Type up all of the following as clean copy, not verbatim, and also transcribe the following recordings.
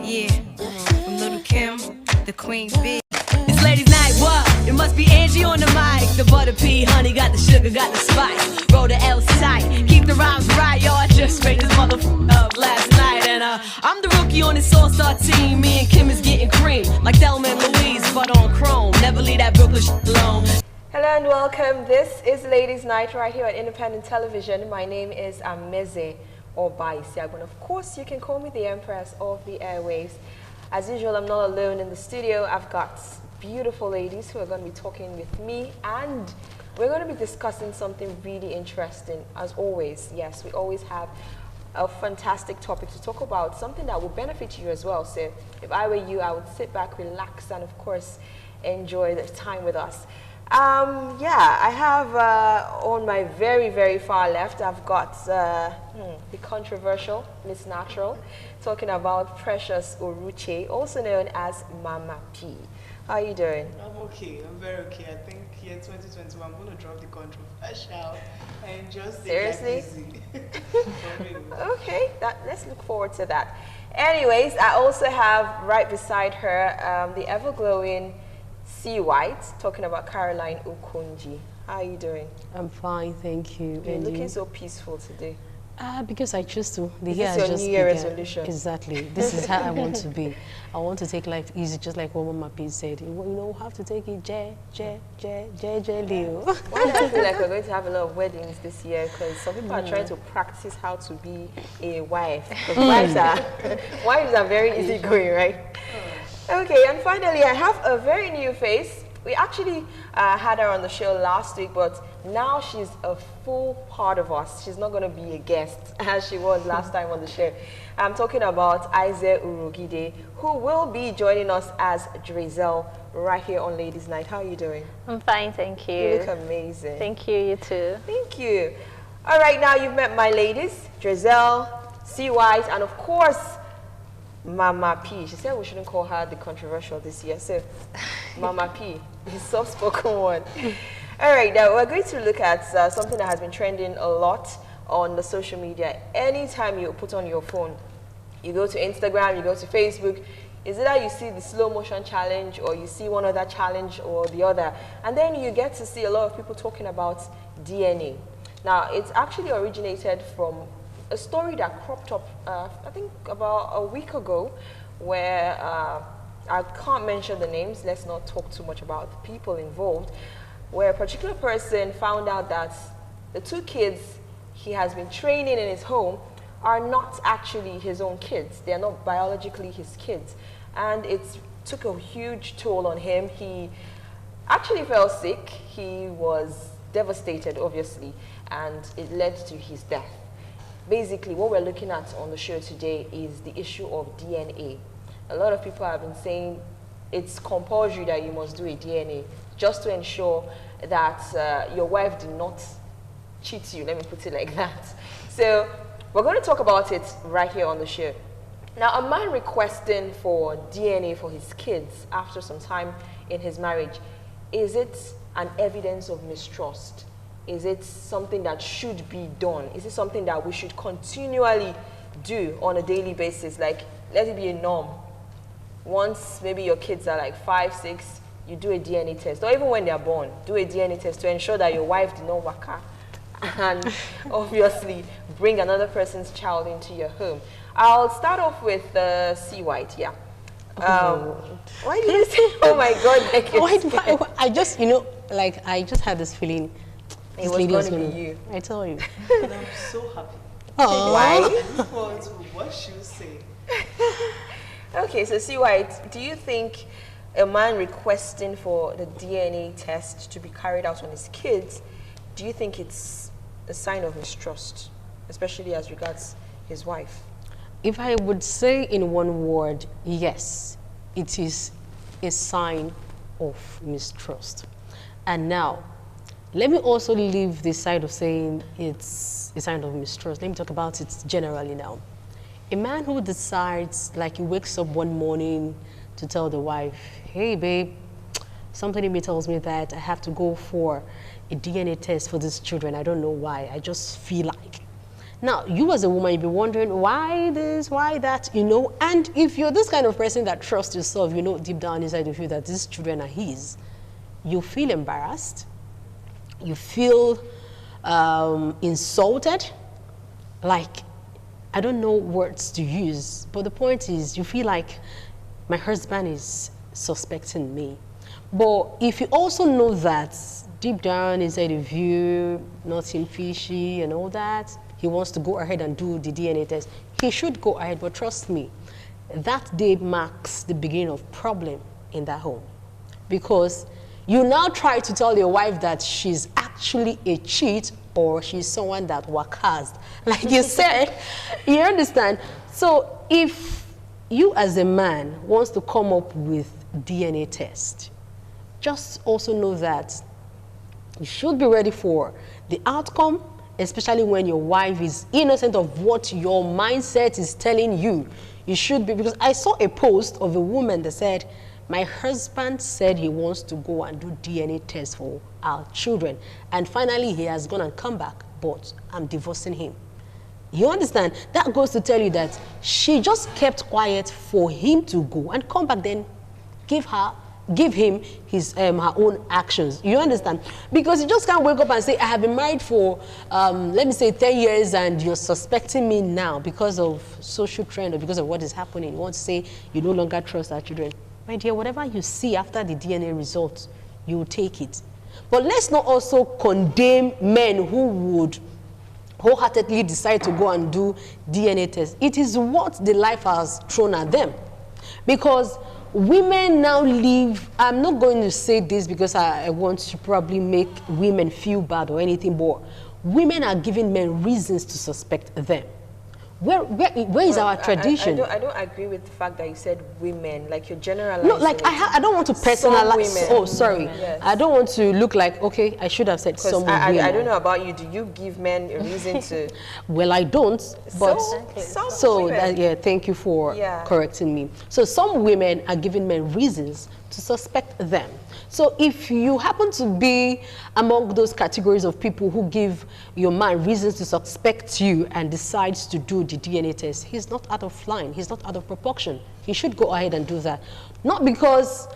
Yeah, from Little Kim, the Queen Bee. It's ladies' night, what? It must be Angie on the mic. The butter pea, honey, got the sugar, got the spice. Roll the L tight, keep the rhymes right. Yo, I just made this motherfucker up last night. And I'm the rookie on this all-star team. Me and Kim is getting cream, like Thelma and Louise, but on chrome. Never leave that Brooklyn shit alone. Hello and welcome. This is Ladies' Night right here on Independent Television. My name is Ameze or Baisiag, and of course you can call me the Empress of the Airwaves. As usual, I'm not alone in the studio. I've got beautiful ladies who are going to be talking with me, and we're going to be discussing something really interesting. As always, yes, we always have a fantastic topic to talk about, something that will benefit you as well. So if I were you, I would sit back, relax, and of course enjoy the time with us. Yeah, I have on my very, very far left, I've got the controversial Miss Natural, talking about Precious Oruche, also known as Mama P. How are you doing? I'm okay. I'm very okay. I think here 2021, I'm going to drop the controversial and just seriously? Easy. Okay, let's look forward to that. Anyways, I also have right beside her the ever-glowing C. White, talking about Caroline Konji. How are you doing? I'm fine, thank you. You're looking so peaceful today. Because I choose to. This is your New Year resolution. Exactly. This is how I want to be. I want to take life easy, just like what Mama P said. You know, have to take it Leo. Why do I feel like we're going to have a lot of weddings this year? Because some people are trying to practice how to be a wife. Because wives are very easygoing, right? Okay, and finally, I have a very new face. We actually had her on the show last week, but now she's a full part of us. She's not going to be a guest as she was last time on the show. I'm talking about Aize Urugide, who will be joining us as Drizel right here on Ladies' Night. How are you doing? I'm fine, thank you. You look amazing. Thank you, you too. Thank you. All right, now you've met my ladies, Drizel, C. White, and of course, Mama P. She said we shouldn't call her the controversial this year, so Mama P, the soft-spoken one. All right, now we're going to look at something that has been trending a lot on the social media. Anytime you put on your phone, you go to Instagram, you go to Facebook, is it that you see the slow motion challenge or you see one other challenge or the other, and then you get to see a lot of people talking about DNA. Now, it's actually originated from a story that cropped up, I think about a week ago, where I can't mention the names, let's not talk too much about the people involved, where a particular person found out that the two kids he has been training in his home are not actually his own kids. They are not biologically his kids. And it took a huge toll on him. He actually fell sick. He was devastated, obviously, and it led to his death. Basically, what we're looking at on the show today is the issue of DNA. A lot of people have been saying it's compulsory that you must do a DNA just to ensure that your wife did not cheat you, let me put it like that. So we're going to talk about it right here on the show. Now, a man requesting for DNA for his kids after some time in his marriage, is it an evidence of mistrust? Is it something that should be done? Is it something that we should continually do on a daily basis? Like, let it be a norm. Once maybe your kids are like 5, 6, you do a DNA test. Or even when they're born, do a DNA test to ensure that your wife did not waka and obviously bring another person's child into your home. I'll start off with C. White, yeah. Why do you say, oh my God, like I just, you know, like I just had this feeling. It was going to be you. I tell you. And I'm so happy. Why? I look forward to what she'll say. Okay, so C. White, do you think a man requesting for the DNA test to be carried out on his kids, do you think it's a sign of mistrust, especially as regards his wife? If I would say in one word, yes, it is a sign of mistrust. And now, let me also leave this side of saying it's a sign of mistrust. Let me talk about it generally now. A man who decides, like he wakes up one morning to tell the wife, hey babe, something in me tells me that I have to go for a DNA test for these children. I don't know why, I just feel like. Now, you as a woman, you'll be wondering why this, why that, you know. And if you're this kind of person that trusts yourself, you know deep down inside of you that these children are his, you feel embarrassed, you feel insulted, like, I don't know words to use, but the point is you feel like my husband is suspecting me. But if you also know that deep down inside of you, nothing fishy and all that, he wants to go ahead and do the DNA test, he should go ahead, but trust me, that day marks the beginning of problem in that home. Because you now try to tell your wife that she's actually a cheat or she's someone that works, like you said, you understand? So if you as a man wants to come up with DNA test, just also know that you should be ready for the outcome, especially when your wife is innocent of what your mindset is telling you. You should be, because I saw a post of a woman that said, my husband said he wants to go and do DNA tests for our children. And finally, he has gone and come back, but I'm divorcing him. You understand? That goes to tell you that she just kept quiet for him to go and come back, then give him his her own actions. You understand? Because you just can't wake up and say, I have been married for let me say 10 years and you're suspecting me now because of social trend or because of what is happening. You want to say you no longer trust our children. My dear, whatever you see after the DNA results, you will take it. But let's not also condemn men who would wholeheartedly decide to go and do DNA tests. It is what the life has thrown at them. Because women now live, I'm not going to say this because I want to probably make women feel bad or anything, but women are giving men reasons to suspect them. Where is our tradition? I don't agree with the fact that you said women, like you're generalizing. No, like I don't want to personalize. Oh, sorry. Yes. I don't want to look like, okay, I should have said some women. I don't know about you. Do you give men a reason to? Well, I don't. But so yeah, thank you for correcting me. So some women are giving men reasons to suspect them. So if you happen to be among those categories of people who give your man reasons to suspect you and decides to do the DNA test, he's not out of line, he's not out of proportion. He should go ahead and do that. Not because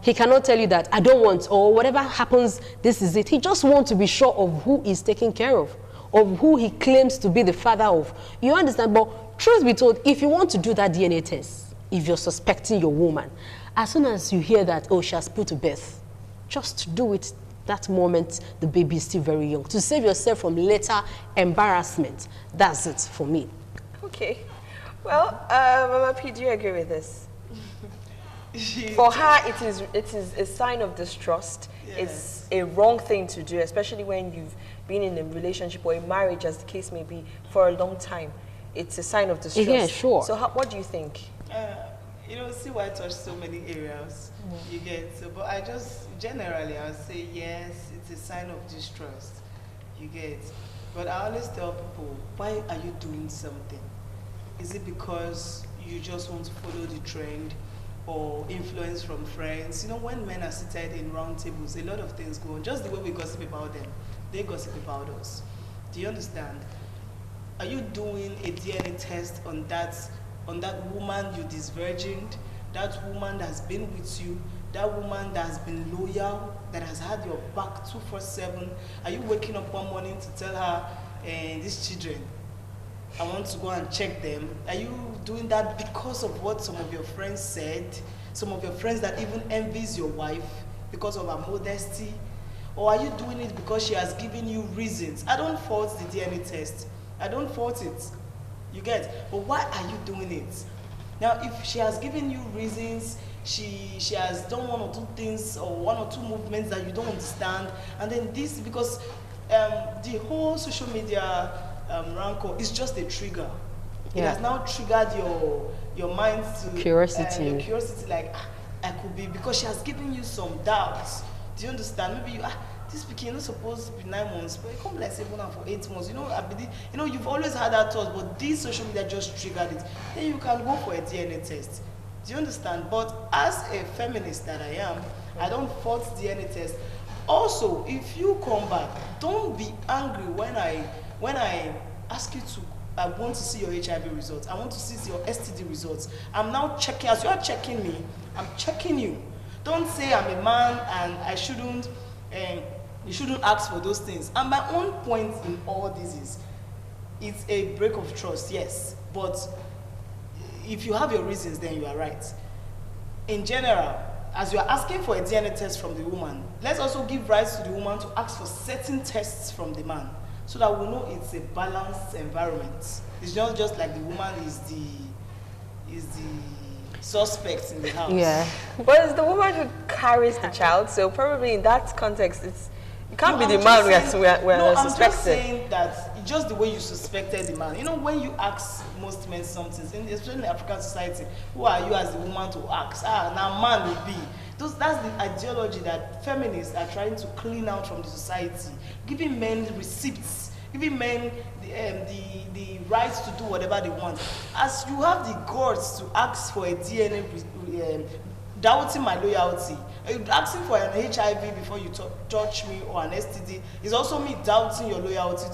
he cannot tell you that I don't want, or whatever happens, this is it. He just wants to be sure of who he's taking care of who he claims to be the father of. You understand? But truth be told, if you want to do that DNA test, if you're suspecting your woman, as soon as you hear that, oh, she has put to birth, just do it that moment the baby is still very young, to save yourself from later embarrassment. That's it for me. Okay. Well, Mama P, do you agree with this? For her, it is a sign of distrust. Yes. It's a wrong thing to do, especially when you've been in a relationship or a marriage, as the case may be, for a long time. It's a sign of distrust. Yeah, sure. So what do you think? You know, see why I touch so many areas you get. So, but I just, generally, I would say, yes, it's a sign of distrust, you get. But I always tell people, why are you doing something? Is it because you just want to follow the trend or influence from friends? You know, when men are seated in round tables, a lot of things go on. Just the way we gossip about them, they gossip about us. Do you understand? Are you doing a DNA test on that woman you disvirgined, that woman that has been with you, that woman that has been loyal, that has had your back 24/7? Are you waking up one morning to tell her, these children, I want to go and check them? Are you doing that because of what some of your friends said? Some of your friends that even envies your wife because of her modesty? Or are you doing it because she has given you reasons? I don't fault the DNA test. I don't fault it. You get? But why are you doing it? Now, if she has given you reasons, she has done one or two things or one or two movements that you don't understand, and then this, because the whole social media rancor is just a trigger. Yeah. It has now triggered your mind to curiosity. Your curiosity, like, I could be, because she has given you some doubts. Do you understand? Maybe you this pikin is supposed to be 9 months, but it come like 7 and for 8 months. You know, you've always had that thought, but this social media just triggered it. Then you can go for a DNA test. Do you understand? But as a feminist that I am, I don't fault DNA test. Also, if you come back, don't be angry when I ask you to, I want to see your HIV results. I want to see your STD results. I'm now checking, as you are checking me, I'm checking you. Don't say I'm a man and I shouldn't, you shouldn't ask for those things. And my own point in all this is, it's a break of trust, yes. But if you have your reasons, then you are right. In general, as you are asking for a DNA test from the woman, let's also give rights to the woman to ask for certain tests from the man, so that we know it's a balanced environment. It's not just like the woman is the suspect in the house. Yeah. But it's the woman who carries the child, so probably in that context, it can't be I'm the just man saying- we're no, I'm just suspecting. saying that just the way you suspected the man. You know, when you ask most men something, especially in African society, who are you as the woman to ask? Now man will be. That's the ideology that feminists are trying to clean out from the society, giving men receipts, giving men the rights to do whatever they want. As you have the guts to ask for a DNA, doubting my loyalty, asking for an HIV before you touch me, or an STD, is also me doubting your loyalty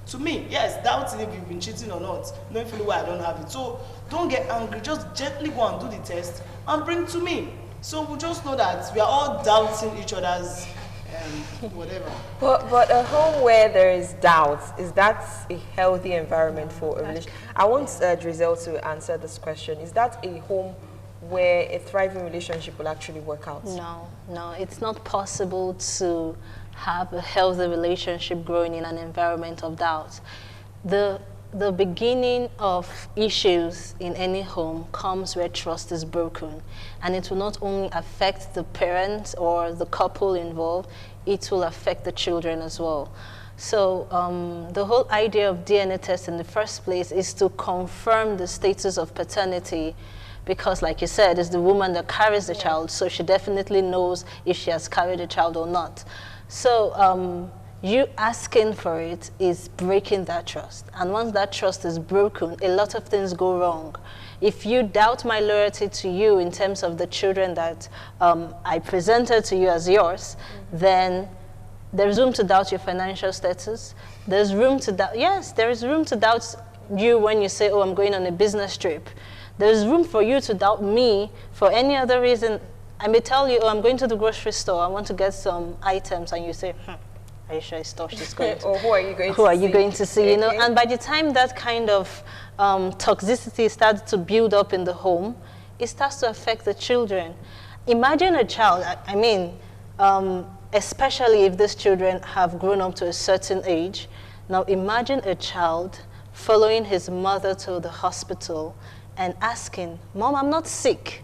to me. Yes, doubting if you've been cheating or not, knowing fully well I don't have it. So don't get angry, just gently go and do the test and bring to me. So we'll just know that we are all doubting each other's whatever. But a home where there is doubt, is that a healthy environment for a relationship? I want Drizel to answer this question. Is that a home where a thriving relationship will actually work out? No, it's not possible to have a healthy relationship growing in an environment of doubt. The beginning of issues in any home comes where trust is broken, and it will not only affect the parents or the couple involved, it will affect the children as well. So the whole idea of DNA test in the first place is to confirm the status of paternity, because like you said, it's the woman that carries the child, so she definitely knows if she has carried the child or not. So you asking for it is breaking that trust. And once that trust is broken, a lot of things go wrong. If you doubt my loyalty to you in terms of the children that I presented to you as yours, then there's room to doubt your financial status. There's room to doubt, yes, there is room to doubt you when you say, oh, I'm going on a business trip. There's room for you to doubt me for any other reason. I may tell you, oh, I'm going to the grocery store, I want to get some items, and you say, are you sure it's stuff she's going to? Or who are you going to see? Who are you going to see? You know, Okay. and by the time that kind of toxicity starts to build up in the home, it starts to affect the children. Imagine a child, I mean, especially if these children have grown up to a certain age. Now imagine a child following his mother to the hospital and asking, Mom, I'm not sick.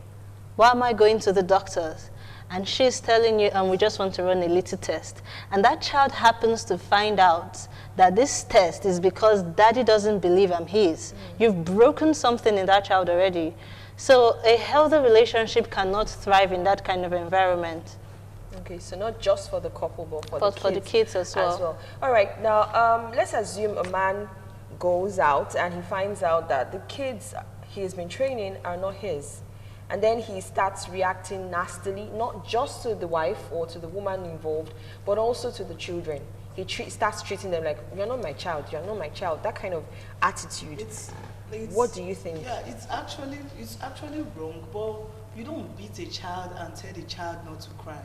Why am I going to the doctors? And she's telling you, and we just want to run a little test. And that child happens to find out that this test is because daddy doesn't believe I'm his. You've broken something in that child already. So a healthy relationship cannot thrive in that kind of environment. Okay, so not just for the couple, but For the kids as well. All right, now let's assume a man goes out and he finds out that the kids he's been training are not his. And then he starts reacting nastily, not just to the wife or to the woman involved, but also to the children. He starts treating them like, you're not my child, you're not my child. That kind of attitude. What do you think? Yeah, it's actually wrong, but you don't beat a child and tell the child not to cry.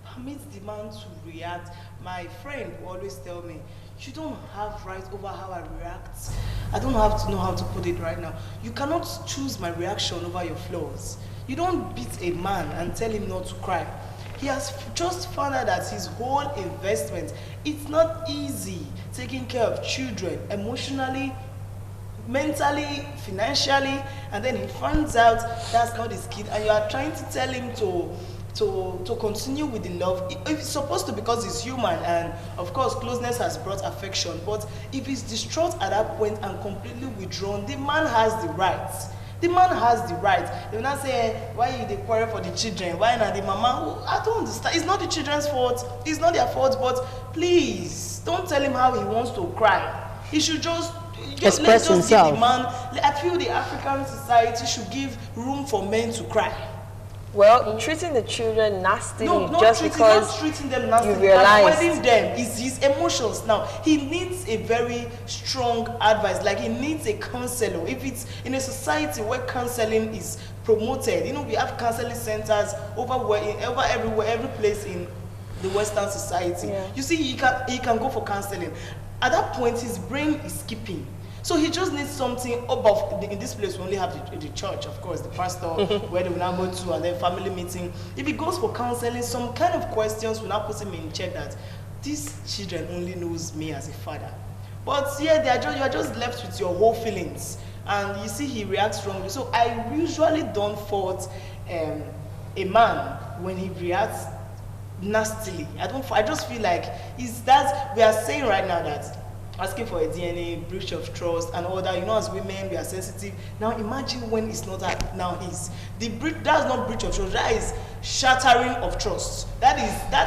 Permit the man to react. My friend will always tell me, you don't have right over how I react. I don't have to know how to put it right now. You cannot choose my reaction over your flaws. You don't beat a man and tell him not to cry. He has just found out that his whole investment, it's not easy taking care of children emotionally, mentally, financially, and then he finds out that's not his kid, and you are trying to tell him to continue with the love. It's supposed to, because he's human, and of course closeness has brought affection, but if he's distraught at that point and completely withdrawn, the man has the right. The man has the right. They will not say, why you dey quarrel for the children? Why not the mama? I don't understand. It's not the children's fault. It's not their fault, but please, don't tell him how he wants to cry. He should just Express let's just himself. give the man. I feel the African society should give room for men to cry. Well, treating the children nastily not just treating, because not treating them nastily, you realize avoiding them is his emotions. Now he needs a very strong advice, like he needs a counselor. If it's in a society where counseling is promoted, you know, we have counseling centers over everywhere, every place in the Western society. Yeah. You see, he can go for counseling. At that point, his brain is skipping. So he just needs something above. In this place, we only have the church, of course, the pastor, where they will now go to, and then family meeting. If he goes for counseling, some kind of questions will now put him in check that these children only knows me as a father. But yeah, you are just left with your whole feelings. And you see, he reacts wrongly. So I usually don't fault a man when he reacts nastily. I just feel like we are saying right now that asking for a DNA, breach of trust, and all that. You know, as women, we are sensitive. Now, imagine when it's not that. Now, that's not breach of trust. That is shattering of trust. That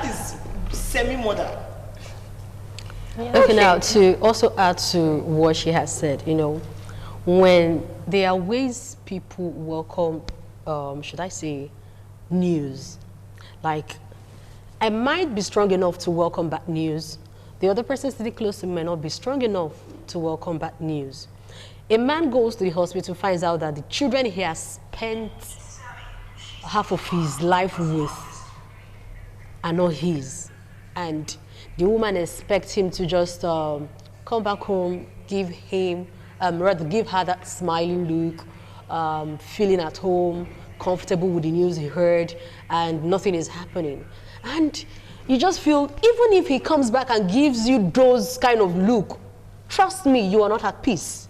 is semi-murder. Yeah. Okay, now to also add to what she has said, you know, when there are ways people welcome, should I say, news, like I might be strong enough to welcome bad news. The other person sitting close to me may not be strong enough to welcome bad news. A man goes to the hospital, finds out that the children he has spent half of his life with are not his. And the woman expects him to just come back home, give her that smiling look, feeling at home, comfortable with the news he heard, and nothing is happening. And you just feel, even if he comes back and gives you those kind of look, trust me, you are not at peace.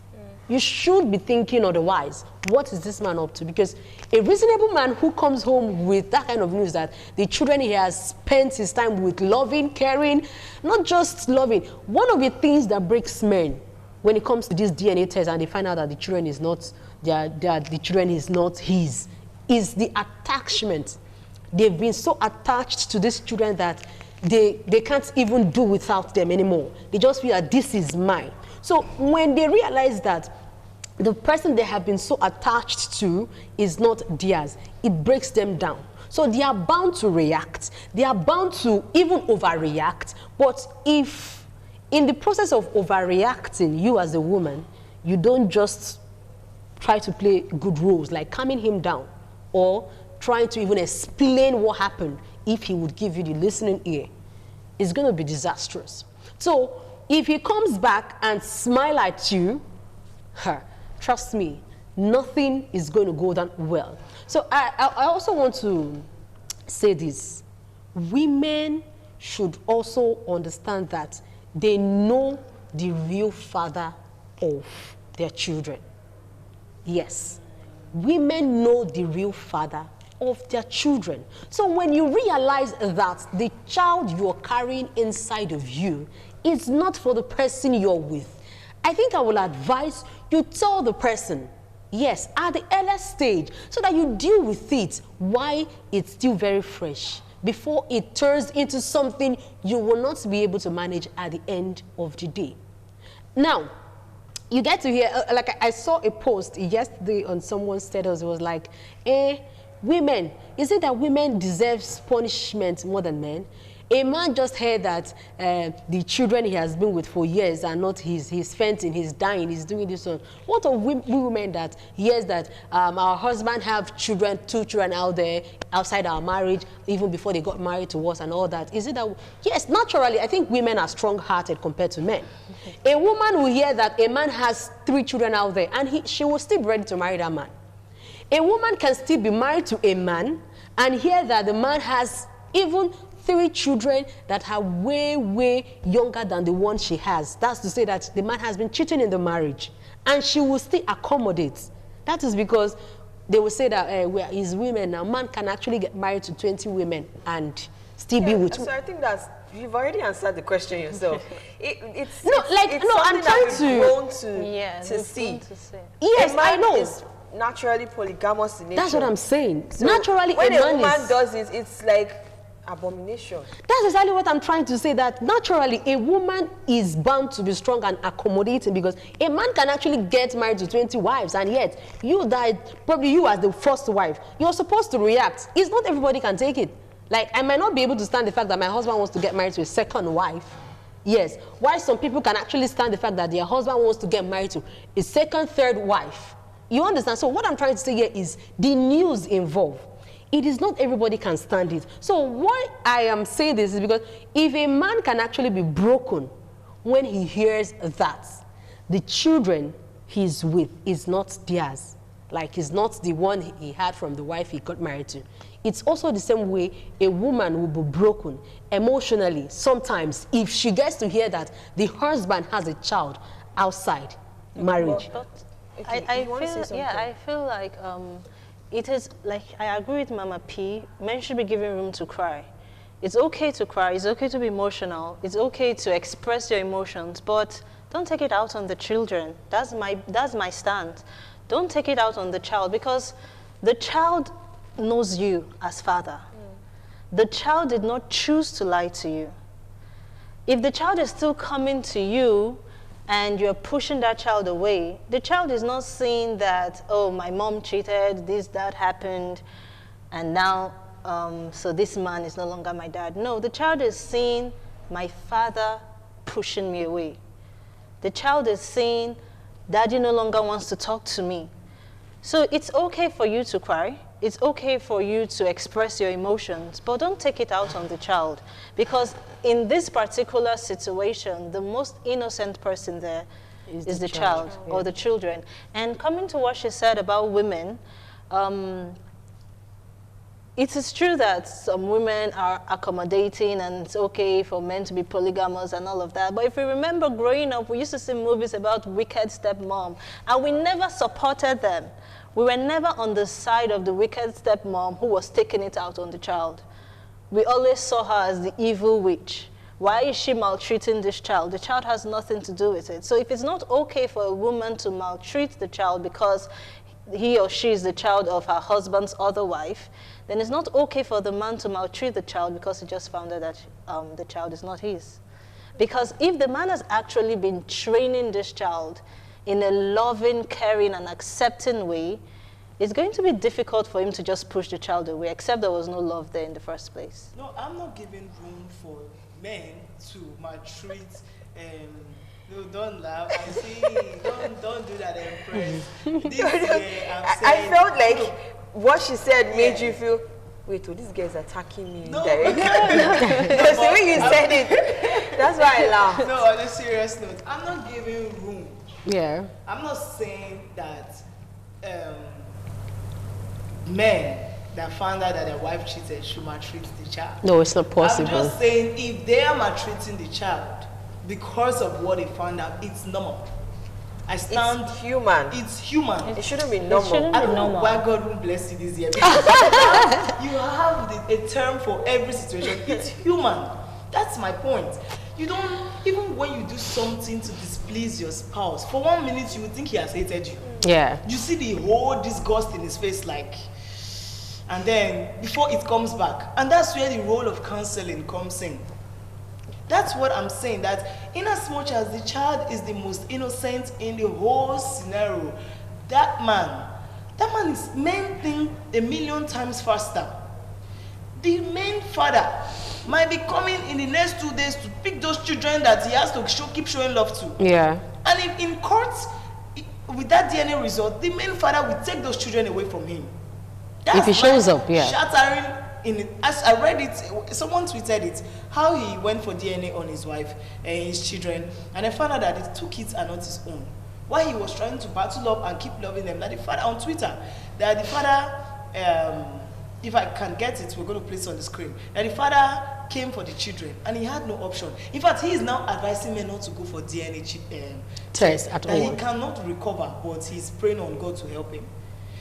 You should be thinking otherwise. What is this man up to? Because a reasonable man who comes home with that kind of news that the children he has spent his time with loving, caring, not just loving. One of the things that breaks men when it comes to this DNA test and they find out that the children is not the children is not his, is the attachment. They've been so attached to these children that they can't even do without them anymore. They just feel that this is mine. So when they realize that the person they have been so attached to is not theirs, it breaks them down. So they are bound to react. They are bound to even overreact. But if in the process of overreacting, you as a woman, you don't just try to play good roles like calming him down or trying to even explain what happened, if he would give you the listening ear, it's going to be disastrous. So if he comes back and smile at you, trust me, nothing is going to go down well. So I also want to say this. Women should also understand that they know the real father of their children. Yes, women know the real father of their children. So when you realize that the child you're carrying inside of you is not for the person you're with, I think I will advise you tell the person, yes, at the earliest stage, so that you deal with it while it's still very fresh, before it turns into something you will not be able to manage at the end of the day. Now, you get to hear, like I saw a post yesterday on someone's status. It was like, women, is it that women deserve punishment more than men? A man just heard that the children he has been with for years are not his. He's fainting, he's dying, he's doing this one. What of women that hears that our husband have children, 2 children out there, outside our marriage, even before they got married to us and all that? Is it that? Yes, naturally, I think women are strong-hearted compared to men. A woman will hear that a man has 3 children out there and she will still be ready to marry that man. A woman can still be married to a man and hear that the man has even 3 children that are way, way younger than the one she has. That's to say that the man has been cheating in the marriage and she will still accommodate. That is because they will say that we are his women now. Man can actually get married to 20 women and still be with. So I think you've already answered the question yourself. I'm trying to see. Yes, I know. Is naturally polygamous in nature. That's what I'm saying. So naturally, when a woman does it, it's like Abomination. That's exactly what I'm trying to say, that naturally a woman is bound to be strong and accommodating, because a man can actually get married to 20 wives, and yet you died, probably you as the first wife, you're supposed to react. It's not everybody can take it. Like, I might not be able to stand the fact that my husband wants to get married to a second wife. Yes. Why some people can actually stand the fact that their husband wants to get married to a second, third wife. You understand? So what I'm trying to say here is the news involved. It is not everybody can stand it. So why I am saying this is because if a man can actually be broken when he hears that the children he's with is not theirs, like it's not the one he had from the wife he got married to. It's also the same way a woman will be broken emotionally sometimes if she gets to hear that the husband has a child outside marriage. But Okay, I you wanna say feel, something? yeah, I feel like it is like, I agree with Mama P. Men should be given room to cry. It's okay to cry. It's okay to be emotional. It's okay to express your emotions, but don't take it out on the children. That's my stand. Don't take it out on the child, because the child knows you as father. The child did not choose to lie to you. If the child is still coming to you and you're pushing that child away, the child is not seeing that, oh, my mom cheated, this, that happened, and now, so this man is no longer my dad. No, the child is seeing my father pushing me away. The child is seeing daddy no longer wants to talk to me. So it's okay for you to cry. It's okay for you to express your emotions, but don't take it out on the child. Because in this particular situation, the most innocent person there is the child or the children. And coming to what she said about women, it is true that some women are accommodating and it's okay for men to be polygamous and all of that. But if you remember growing up, we used to see movies about wicked stepmom, and we never supported them. We were never on the side of the wicked stepmom who was taking it out on the child. We always saw her as the evil witch. Why is she maltreating this child? The child has nothing to do with it. So if it's not okay for a woman to maltreat the child because he or she is the child of her husband's other wife, then it's not okay for the man to maltreat the child because he just found out that the child is not his. Because if the man has actually been training this child in a loving, caring, and accepting way, it's going to be difficult for him to just push the child away, except there was no love there in the first place. No, I'm not giving room for men to maltreat. No, don't laugh. I see. Don't do that, Empress. This year, I'm saying, I felt like what she said made you feel, wait, this guy is attacking me. No, Because the way you said it, that's why I laughed. No, on a serious note, I'm not giving room. Yeah. I'm not saying that men that found out that their wife cheated should maltreat the child. No, it's not possible. I'm just saying if they are maltreating the child because of what they found out, it's normal. I stand. It's human. It's human. It shouldn't be normal. shouldn't I be don't know normal. why God won't bless you this year. Because you have a term for every situation. It's human. That's my point. You don't, even when you do something to displease your spouse, for 1 minute you would think he has hated you. Yeah. You see the whole disgust in his face, like, and then before it comes back. And that's where the role of counseling comes in. That's what I'm saying, that in as much as the child is the most innocent in the whole scenario, that man is men think a million times faster. The main father might be coming in the next 2 days to pick those children that he has to keep showing love to. Yeah. And if in court, with that DNA result, the main father will take those children away from him. If he shows up, yeah. Shattering in it. As I read it, someone tweeted it, how he went for DNA on his wife and his children, and I found out that the 2 kids are not his own. Why he was trying to battle up and keep loving them, that the father on Twitter, that the father, if I can get it, we're going to place it on the screen, that the father came for the children and he had no option. In fact, he is now advising men not to go for DNA test at that all. he cannot recover, but he's praying on God to help him.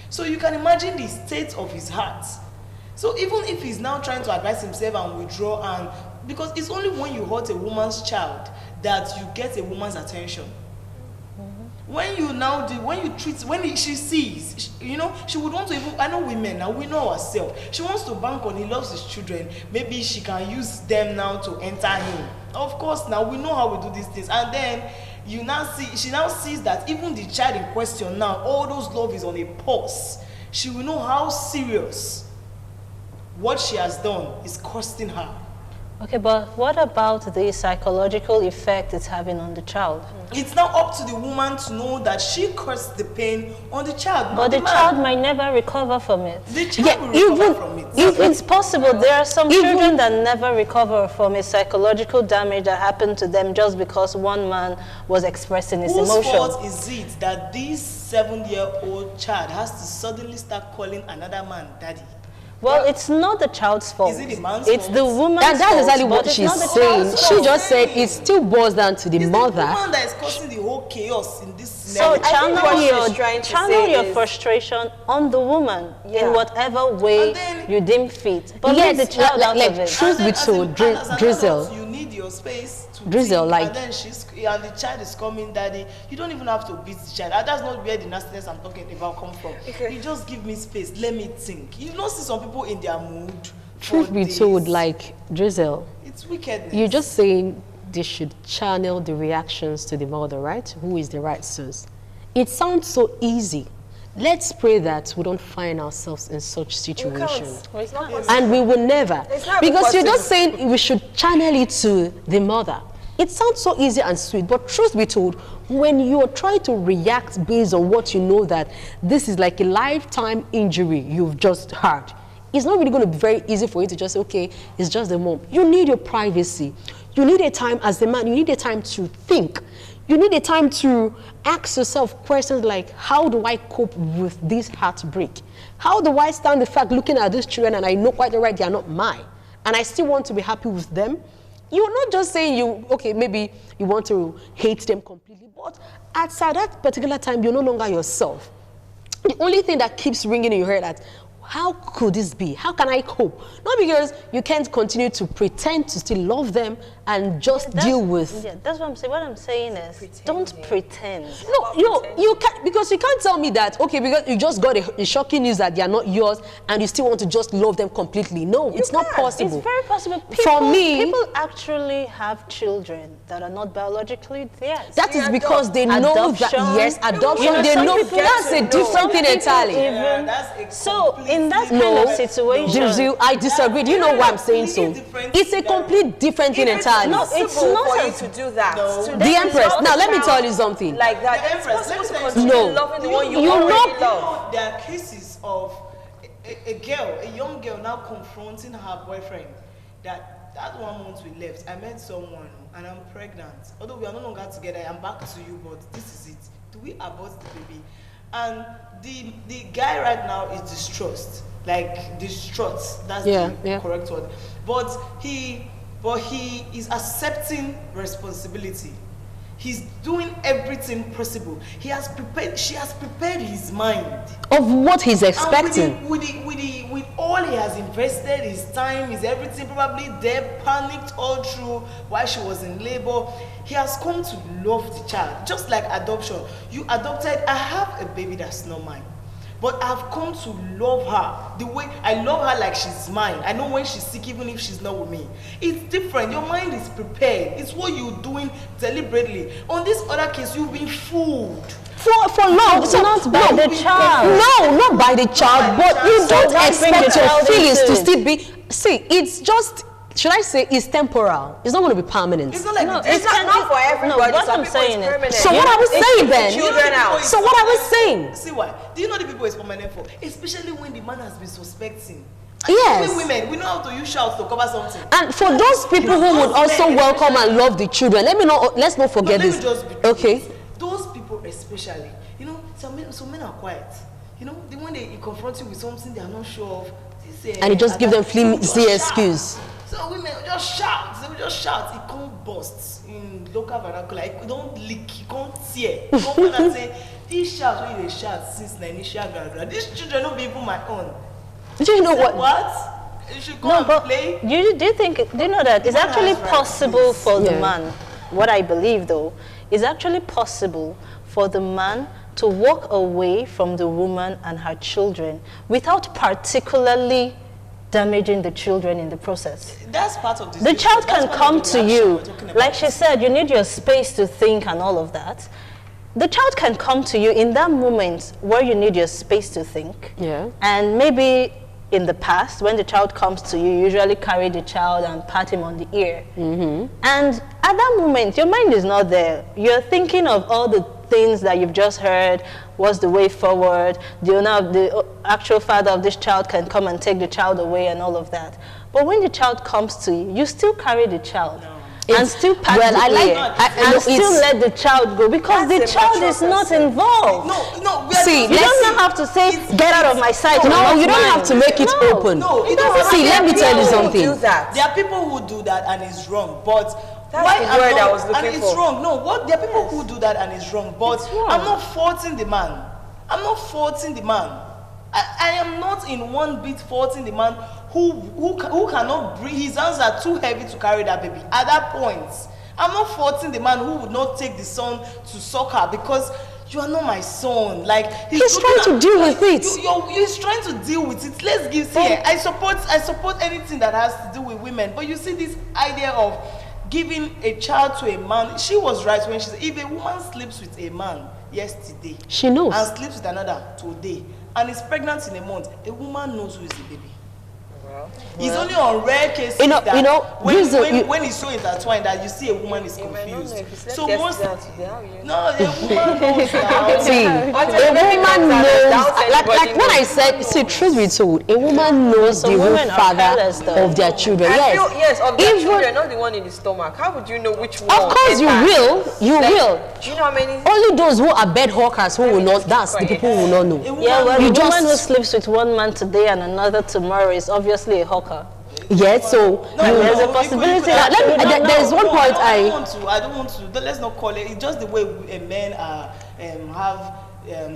So you can imagine the state of his heart. So even if he's now trying to advise himself and withdraw, and because it's only when you hurt a woman's child that you get a woman's attention. when she sees, you know, she would want to even, I know women now, we know ourselves. She wants to bank on he loves his children. Maybe she can use them now to enter him. Of course, now we know how we do these things. And then she now sees that even the child in question now, all those love is on a pause. She will know how serious what she has done is costing her. Okay, but what about the psychological effect it's having on the child? It's now up to the woman to know that she caused the pain on the child. But the child might never recover from it. The child will recover from it. It's possible. There are some children that never recover from a psychological damage that happened to them just because one man was expressing his emotion. Whose fault is it that this 7-year-old child has to suddenly start calling another man daddy? Well, it's not the child's fault. Is it the man's It's fault? the woman's fault. And that's exactly what but it's she's not the saying. child's She fault. just said it still boils down to the It's mother. the woman that is causing the whole chaos in this So scenario. channel your frustration on the woman in whatever way And then- you deem fit. But Yes, let the child out like of it. truth be told, Drizzle. You need your space to Drizzle, think, like- and then and the child is coming, daddy. You don't even have to beat the child. That's not where the nastiness I'm talking about come from. Okay. You just give me space. Let me think. You don't see some people in their mood. Truth for be days. told, like Drizzle, It's wickedness. you're just saying they should channel the reactions to the mother, right? Who is the right source? It sounds so easy. Let's pray that we don't find ourselves in such situations. It's not possible. And we will never. It's not Because you're just possible. saying we should channel it to the mother. It sounds so easy and sweet, but truth be told, when you're trying to react based on what you know that this is like a lifetime injury you've just had, it's not really going to be very easy for you to just say, okay, it's just the mom. You need your privacy. You need a time as a man, you need a time to think. You need a time to ask yourself questions like, how do I cope with this heartbreak? How do I stand the fact looking at these children and I know quite right they are not mine, and I still want to be happy with them? You're not just saying okay, maybe you want to hate them completely, but at that particular time, you're no longer yourself. The only thing that keeps ringing in your head that, how could this be? How can I cope? Not because you can't continue to pretend to still love them and just deal with. Yeah, that's what I'm saying. What I'm saying is, don't pretend. No, you can't, because you can't tell me that, okay, because you just got a shocking news that they are not yours and you still want to just love them completely. No, it's not possible. It's very possible. People actually have children that are not biologically theirs. That is because they know that, Adoption. yes, adoption, You know, they some know, people that's a know. different Some thing people entirely. even- That's a So in that kind No, of situation, I disagree. Do you know why I'm saying so? different It's a complete different thing entirely. No, it's not for you as- to do that. No. To The let Empress, the now let me child tell you something. like that. The It's Empress, possible to let me continue tell you. loving the one you You already know- love. There are cases of a young girl now confronting her boyfriend that 1 month we left, I met someone and I'm pregnant. Although we are no longer together, I'm back to you, but this is it. Do we abort the baby? And the guy right now is distrust. Like distraught. That's the correct word. But he is accepting responsibility. He's doing everything possible. She has prepared his mind. Of what he's expecting. And with all he has invested, his time, his everything, probably there, panicked all through while she was in labor. He has come to love the child, just like adoption. You adopted, I have a baby that's not mine. But I've come to love her the way I love her, like she's mine. I know when she's sick, even if she's not with me. It's different. Your mind is prepared. It's what you're doing deliberately. On this other case, you've been fooled. For love, So not by the child. No, not by the child, but you don't why bring expect the your child feelings into to it? still be. See, it's just. Should I say it's temporal? It's not going to be permanent. It's not like It's not for everybody. what Some I'm people saying it's is- permanent. So what I was saying then? Children out. So what I was saying? See why? Do you know the people it's permanent for? Especially when the man has been suspecting. Yes. Even women, we know how to use shouts to cover something. And for those people who would also welcome and love the children, let's not forget Let me this. just be Okay. Those people especially, some men are quiet. When they confront you with something they are not sure of, And you just give them flimsy excuse. So women will just shout. They will just shout. It can't burst in local vernacular. It don't leak. It can't tear. You don't want to say these shouts when they shout since the initial graduate. These children don't be even my own. Do you know what? What? You should go No, and but play. do you know that it's man actually has rights, possible for the Yeah. man, what I believe though, is actually possible for the man to walk away from the woman and her children without particularly damaging the children in the process. That's part of this. The child can come to you, like she this. said, you need your space to think and all of that. The child can come to you in that moment where you need your space to think. Yeah. And maybe in the past, when the child comes to you, you usually carry the child and pat him on the ear. And at that moment, your mind is not there. You're thinking of all the things that you've just heard. What's the way forward? The actual father of this child can come and take the child away and all of that. But when the child comes to you, you still carry the child. And still pat the ear, and still let the child go, because the child is not involved. No. See, you don't have to say, get out of my sight. No, you don't have to make it open. No, See, let me tell you something. There are people who do that and it's wrong, but That's the word I was looking and it's for. wrong. No, there are people who do that and it's wrong, but I'm not faulting the man. I am not in one bit faulting the man who cannot breathe. His hands are too heavy to carry that baby. At that point, I'm not faulting the man who would not take the son to soccer because you are not my son. Like He's trying to deal with it. He's trying to deal with it. Let's give here. I support anything that has to do with women. But you see this idea of giving a child to a man. She was right when she said, if a woman sleeps with a man yesterday, She knows. and sleeps with another today, and is pregnant in a month, a woman knows who is the baby. It's only on rare cases that when it's so intertwined that you see a woman is confused. So most a woman knows now. See, a woman knows, like when I said, see, truth be told, a woman knows the real father of their children. Yes, of their children, not the one in the stomach. How would you know which one? Of course you will. You will. Do you know how many? Only those who are bed hawkers who will not, that's the people who will not know. Yeah, well, You the woman who just, sleeps with one man today and another tomorrow is obviously a hawker. yes, so there's a possibility that there's one point I don't want to. Let's not call it. It's just the way men have.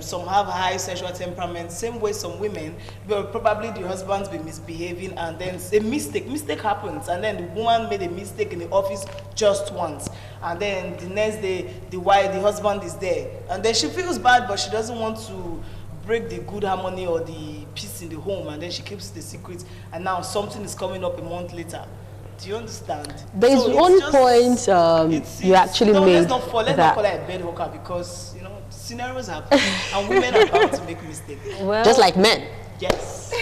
Some have high sexual temperament. Same way some women, but probably the husband's been misbehaving, and then a mistake happens, and then the woman made a mistake in the office just once, and then the next day the husband is there, and then she feels bad, but she doesn't want to break the good harmony or the peace in the home, and then she keeps the secret, and now something is coming up a month later. Do you understand? there's So one it's point you actually made let's not call it a bed hawker, because scenarios happen and women are bound to make mistakes. Well, just like men. Yes.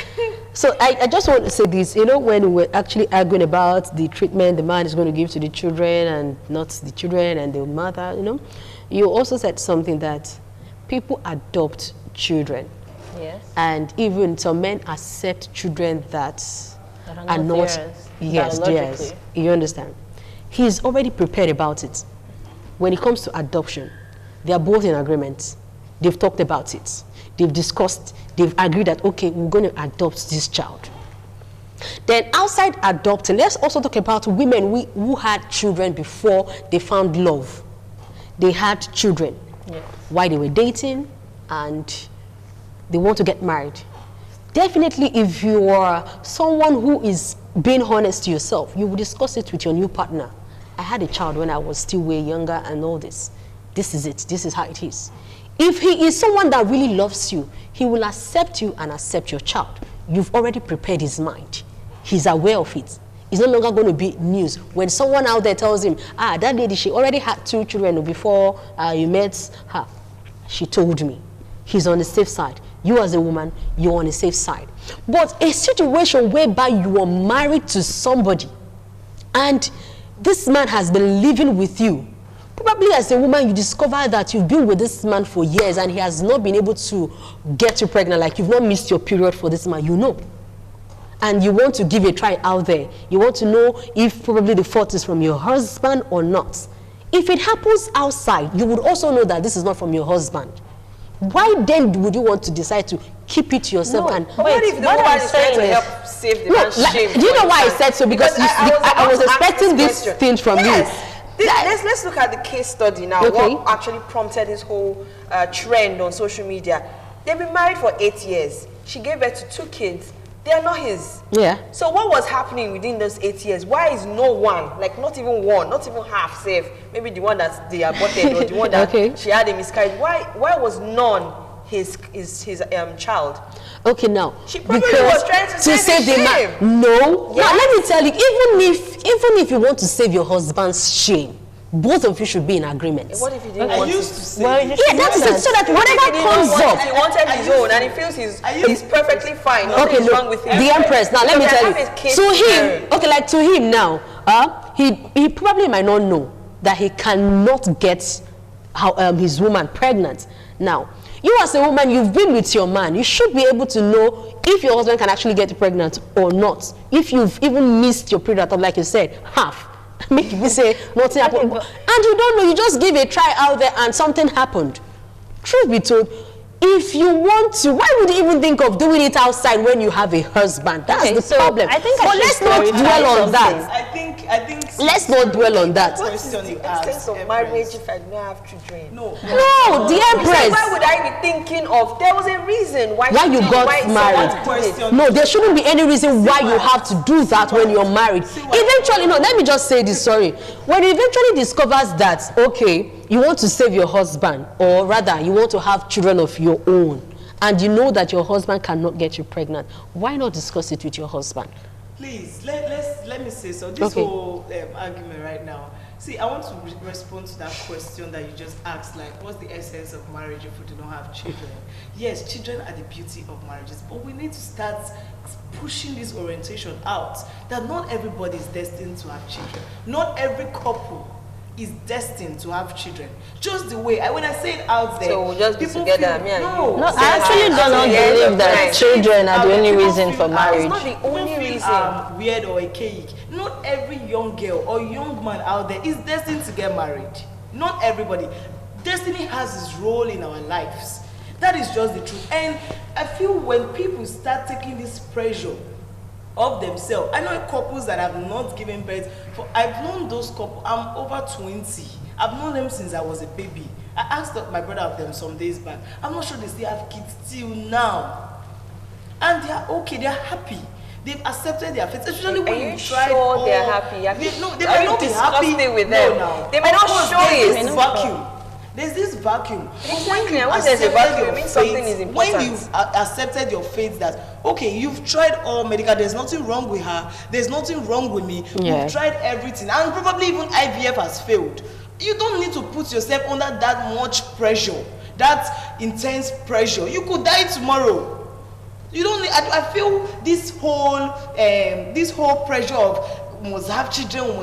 So I just want to say this, when we're actually arguing about the treatment the man is going to give to the children and not the children and the mother, you also said something that people adopt children. yes. And even some men accept children that are not theirs, yes. biologically. You understand? He's already prepared about it. When it comes to adoption, they are both in agreement. They've talked about it. They've discussed, they've agreed that, okay, we're going to adopt this child. Then outside adopting, let's also talk about women who had children before they found love. They had children while they were dating and they want to get married. Definitely, if you are someone who is being honest to yourself, you will discuss it with your new partner. I had a child when I was still way younger and all this. This is it. This is how it is. If he is someone that really loves you, he will accept you and accept your child. You've already prepared his mind. He's aware of it. It's no longer going to be news. When someone out there tells him, that lady, she already had 2 children before you met her. She told me. He's on the safe side. You as a woman, you're on the safe side. But a situation whereby you are married to somebody and this man has been living with you, probably as a woman, you discover that you've been with this man for years and he has not been able to get you pregnant, like you've not missed your period for this man, and you want to give a try out there. You want to know if probably the fault is from your husband or not. If it happens outside, you would also know that this is not from your husband. Why then would you want to decide to keep it to yourself? No. And What if the woman is trying to help save the man's shame? do you know why I said so? Because I was expecting this thing from you. Let's look at the case study now. Okay. What actually prompted this whole trend on social media? They've been married for 8 years. She gave birth to 2 kids. They are not his. Yeah. So what was happening within those 8 years? Why is no one, like not even one, not even half safe? Maybe the one that they aborted or the one that she had a miscarriage. Why was none his child? Okay, now she probably was trying to save the man. No. Yes. Now let me tell you, even if you want to save your husband's shame, both of you should be in agreement. What if he didn't want to say that's it. So that whatever comes up, he wanted his own, and he feels he's perfectly fine. Okay, look, wrong with him. The Empress. Now let me tell you. To him, okay, like to him now, he probably might not know that he cannot get his woman pregnant. Now, you as a woman, you've been with your man. You should be able to know if your husband can actually get pregnant or not. If you've even missed your period, like you said, half. Make you say nothing happened, and you don't know. You just give a try out there, and something happened. Truth be told, if you want to, why would you even think of doing it outside when you have a husband? That's the problem. I think let's not dwell on that. I think. Let's not dwell on that. What is the essence of marriage if I don't have children? No, the Empress. Why would I be thinking of? There was a reason why you got married. No, there shouldn't be any reason why you have to do that when you're married. Eventually, no. Let me just say this. Sorry. When you eventually discovers that, okay, you want to save your husband, or rather, you want to have children of your own, and you know that your husband cannot get you pregnant, why not discuss it with your husband? Please, let me say so. This whole argument right now. See, I want to respond to that question that you just asked, like, what's the essence of marriage if we do not have children? Yes, children are the beauty of marriages, but we need to start pushing this orientation out, that not everybody is destined to have children. Not every couple is destined to have children. Just the way, when I say it out there, so we'll just be together, me and you. No, I actually do not believe that children are the only reason for marriage. It's not the only reason. Weird or archaic. Not every young girl or young man out there is destined to get married. Not everybody. Destiny has its role in our lives. That is just the truth. And I feel when people start taking this pressure of themselves, I know couples that have not given birth. I've known those couples. I'm over 20. I've known them since I was a baby. I asked my brother of them some days back. I'm not sure they still have kids till now, and they are okay. They are happy. They've accepted their fate. Especially when you try. Sure, they are happy. They may not be happy with them. No, they may not show it. Vacuum. There's this vacuum. Exactly. And when there's a vacuum, it means something is important. When you've accepted your fate that, okay, you've tried all medical, there's nothing wrong with her, there's nothing wrong with me, you've tried everything, and probably even IVF has failed. You don't need to put yourself under that much pressure, that intense pressure. You could die tomorrow. You don't need, I feel this whole pressure of must have children,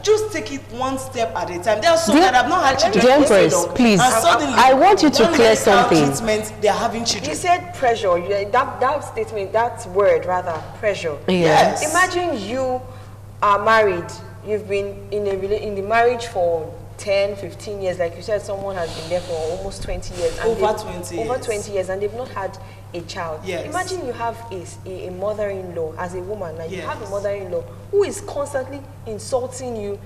just take it one step at a time. There are some that have not had children. The Empress, please, I want you to clear something. They are having children. You said pressure. That statement, that word rather, pressure. Yes. Imagine you are married. You've been in the marriage for 10, 15 years. Like you said, someone has been there for almost 20 years. And over 20 years, and they've not had a child. Yes. Imagine you have a mother-in-law as a woman, and you have a mother-in-law who is constantly insulting you,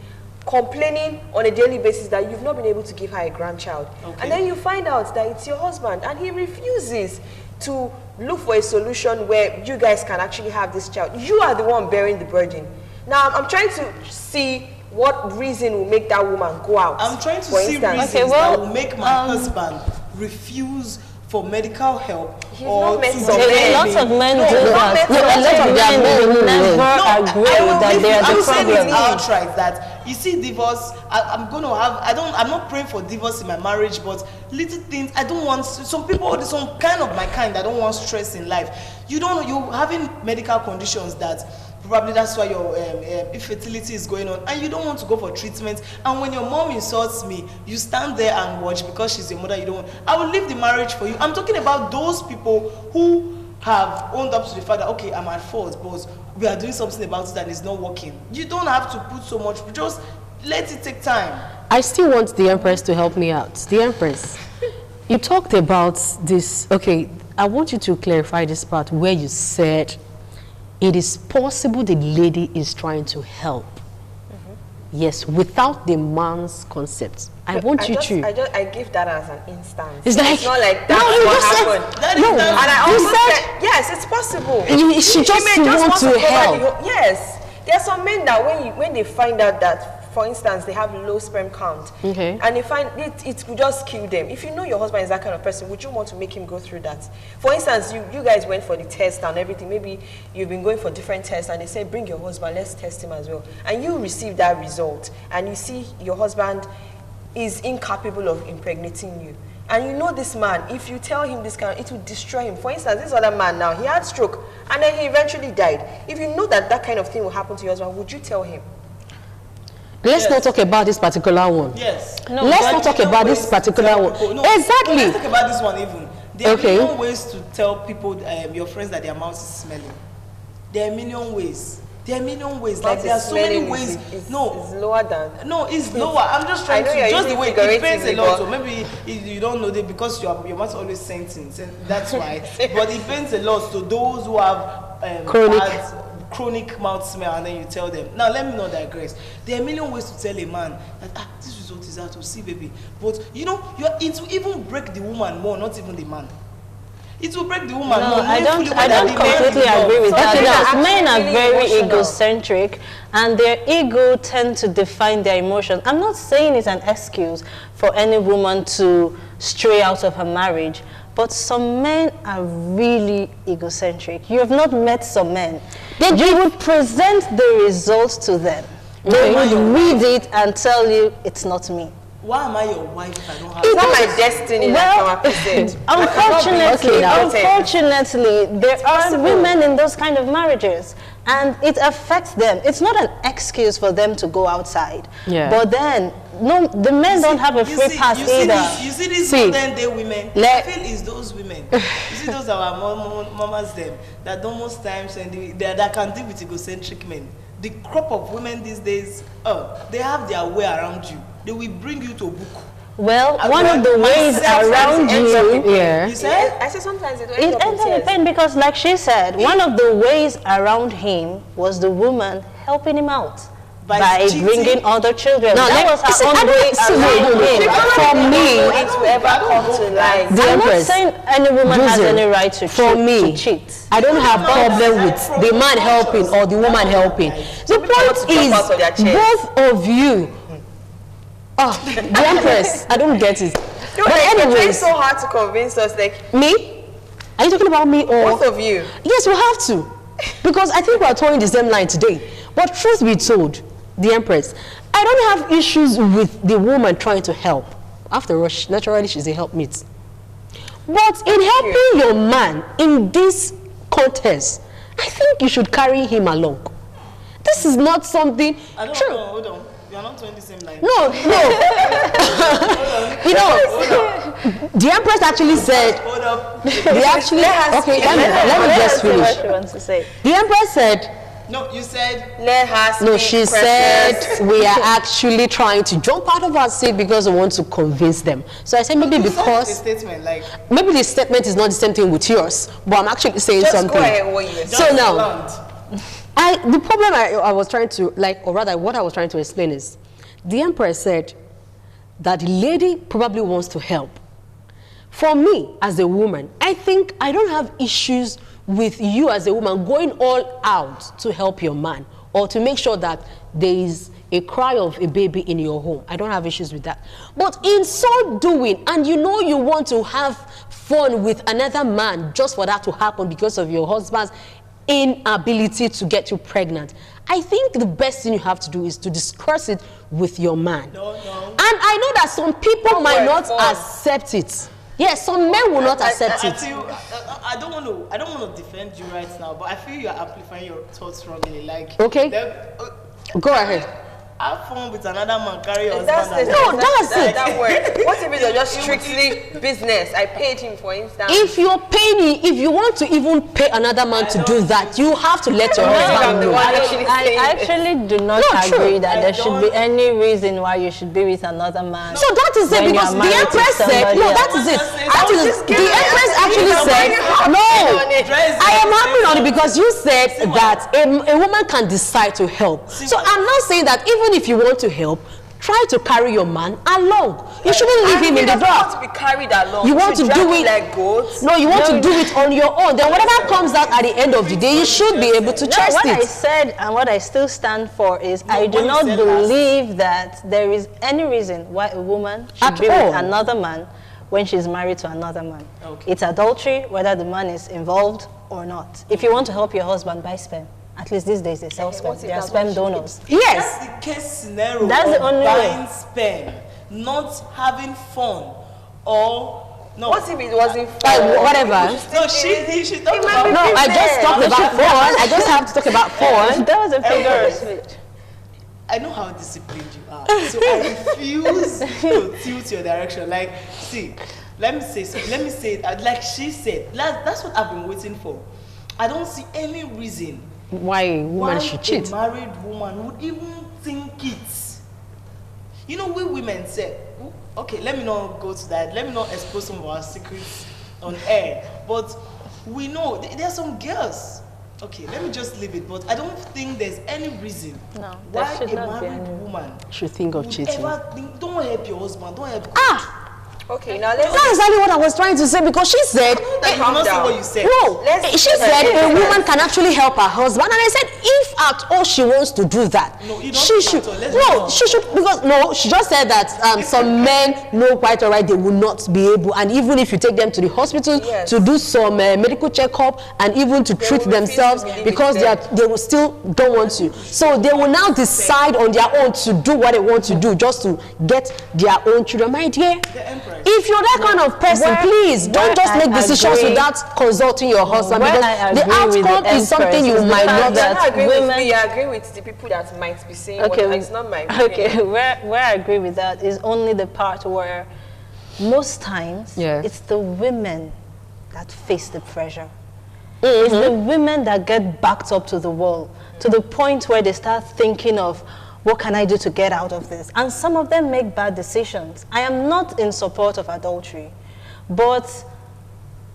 complaining on a daily basis that you've not been able to give her a grandchild. Okay. And then you find out that it's your husband, and he refuses to look for a solution where you guys can actually have this child. You are the one bearing the burden. Now, I'm trying to see what reason will make that woman go out. I'm trying to see reasons that will make my husband refuse for medical help. Or lots of men do that. A lot of their men will never agree that they are the problem. Outright that, you see, divorce, I'm not praying for divorce in my marriage, but little things, I don't want, some people, some kind of my kind, I don't want stress in life. You having medical conditions that probably that's why your infertility is going on, and you don't want to go for treatment. And when your mom insults me, you stand there and watch because she's your mother. You don't want. I will leave the marriage for you. I'm talking about those people who have owned up to the fact that, okay, I'm at fault, but we are doing something about it and it's not working. You don't have to put so much. Just let it take time. I still want the Empress to help me out. The Empress, you talked about this. Okay, I want you to clarify this part where you said it is possible the lady is trying to help. Yes, without the man's consent. I want you to. I give that as an instance. It's like, not like no, that's you what just said- happened. no, And I you also said- said, yes, it's possible. She just may want to cover help. Yes. There are some men that when they find out that, for instance, they have low sperm count, Okay. and they find it could just kill them. If you know your husband is that kind of person, would you want to make him go through that? For instance, you guys went for the test and everything. Maybe you've been going for different tests, and they say, bring your husband, let's test him as well. And you receive that result, and you see your husband is incapable of impregnating you. And you know this man, if you tell him this kind, it will destroy him. For instance, this other man now, he had stroke, and then he eventually died. If you know that that kind of thing will happen to your husband, would you tell him? Let's not talk about this particular one. Yes. No, Let's but not talk there are about ways this to particular tell one. people- no, Exactly. Let's talk about this one even. There are Okay. million ways to tell people, your friends, that their mouth is smelling. There are million ways. There are million ways. Like there are so many ways. It's No, lower than. it's lower. I'm just trying I know to you're just the using way it depends a figuratively, lot. but- So maybe you don't know that because your mouth always saying things, and that's why. But it depends a lot to those who have chronic mouth smell, and then you tell them. Now let me not digress. There are a million ways to tell a man that this result is out. See, baby. But you know, it will even break the woman more, not even the man. It will break the woman No, more. I don't knowing fully well that the man completely is agree with involved. that Okay, because now, men are actually very emotional. egocentric and their ego tend to define their emotions. I'm not saying it's an excuse for any woman to stray out of her marriage, but some men are really egocentric. You have not met some men. You would present the results to them. They would read it and tell you, it's not me. Why am I your wife if I don't have? It's not my destiny, Well, like Mama said. Unfortunately, there are women in those kind of marriages, and it affects them. It's not an excuse for them to go outside. Yeah. But then, no, the men don't have a free pass either. You see these See, modern day women. I feel it's those women. You see those are our mamas them that don't most times and that can deal with egocentric men. The crop of women these days, they have their way around you. They will bring you to book. Well, one of the ways around you, Yeah. You said? I said sometimes it it ends up in ends up in tears. pain because, like she said, one of the ways around him was the woman helping him out by cheating. bringing other children. Now, That was her own way around him. For me, It will ever come to light. the I'm not Empress, saying any woman has Joseph, any right to for cheat. me, To cheat. I don't have problem with the man helping or the woman helping. The people want to point jump out of their is, chairs. both of you. Oh, the Empress, I don't get it. No, But like, you're trying anyways, so hard to convince us, like, me? Are you talking about me or? both of you. Yes, we have to. Because I think we are towing the same line today. But truth be told, the Empress, I don't have issues with the woman trying to help. After all, naturally, she's a helpmeet. But in helping your man in this contest, I think you should carry him along. This is not something I don't true. know. Hold on. You are not doing the same line. No. You know, the Empress actually said, Hold up. they actually, okay, let me just Say what finish. she wants to say. The Empress said, No, you said. Let her no, speak, she precious. said we are actually trying to jump out of our seat because we want to convince them. So I said maybe You said the because, statement like. maybe the statement is not the same thing with yours, but I'm actually saying Just something. go ahead with what you were So saying. now, Land. the problem I was trying to, or rather what I was trying to explain is, the Empress said that the lady probably wants to help. For me, as a woman, I think I don't have issues with you as a woman going all out to help your man or to make sure that there is a cry of a baby in your home. I don't have issues with that. But in so doing, and you know you want to have fun with another man just for that to happen because of your husband's inability to get you pregnant, I think the best thing you have to do is to discuss it with your man. No. And I know that some people might not accept it. Yes, some men will not accept I it. feel I don't want to defend you right now, but I feel you're amplifying your thoughts wrongly. Like Okay. Go ahead. Have fun with another man, carry your That's husband. the, and- that's it. That word. What if it's just strictly business? I paid him, for instance. If you're paying, if you want to even pay another man to do that, you have to let your I'm husband the know. one actually saying I it. actually do not No, true. agree that there should be any reason why you should be with another man. So that is it, when because you're the married to Empress said, somebody no, else. that is it. That is it. The Empress actually said, no, I am happy on it because you said that a woman can decide to help. So I'm not saying that even even if you want to help, try to carry your man along. You shouldn't leave him in the dark. Want to be carried along. You want to do it like goats. No, you want to do it on your own. Then whatever comes out at the end of the day, you should be able to trust what I it. said and what I still stand for is I do not believe that there is any reason why a woman should be with another man when she's married to another man. Okay. It's adultery whether the man is involved or not. If you want to help your husband buy sperm, at least these days they sell sperm. They are sperm donors. Yes. That's the case scenario. That's the only buying way. sperm, not having fun, or no. What if it wasn't fun? Whatever. No, she talked about. No, I just talked about fun. I just have to talk about fun. That was a figure of speech. I know how disciplined you are, so I refuse to tilt your direction. Like, see, let me say it. Like she said, that's what I've been waiting for. I don't see any reason Why a woman should cheat. a married woman would even think it. You know, we women say, okay, let me not go to that. Let me not expose some of our secrets on air. But we know there are some girls. Okay, let me just leave it. But I don't think there's any reason No, there why should a not be married any. woman Should think of would cheating. ever think, don't help your husband, don't help. Okay, now let's. That's exactly what I was trying to say, because she said, You not say what you said. no, Let's- she said a woman can actually help her husband, and I said if at all she wants to do that, No, you don't she think should. at all. Let's No, move she should, because no, she just said that some men know quite alright they will not be able, and even if you take them to the hospital Yes. to do some medical checkup and even to treat will refuse themselves to believe because it they will still don't want to. So they will now decide on their own to do what they want to do just to get their own children. My dear, The Empress. if you're that kind of person, Where- please don't where just I make decisions agree- without consulting your husband, Where because I the agree with outcome the is something Empress you is the might fact not. that You're not agreeing with women- me. I agree with the people that might be saying Okay, what it's not my okay. opinion. Where I agree with that is only the part where most times Yes. it's the women that face the pressure. It's the women that get backed up to the wall to the point where they start thinking of what can I do to get out of this? And some of them make bad decisions. I am not in support of adultery, but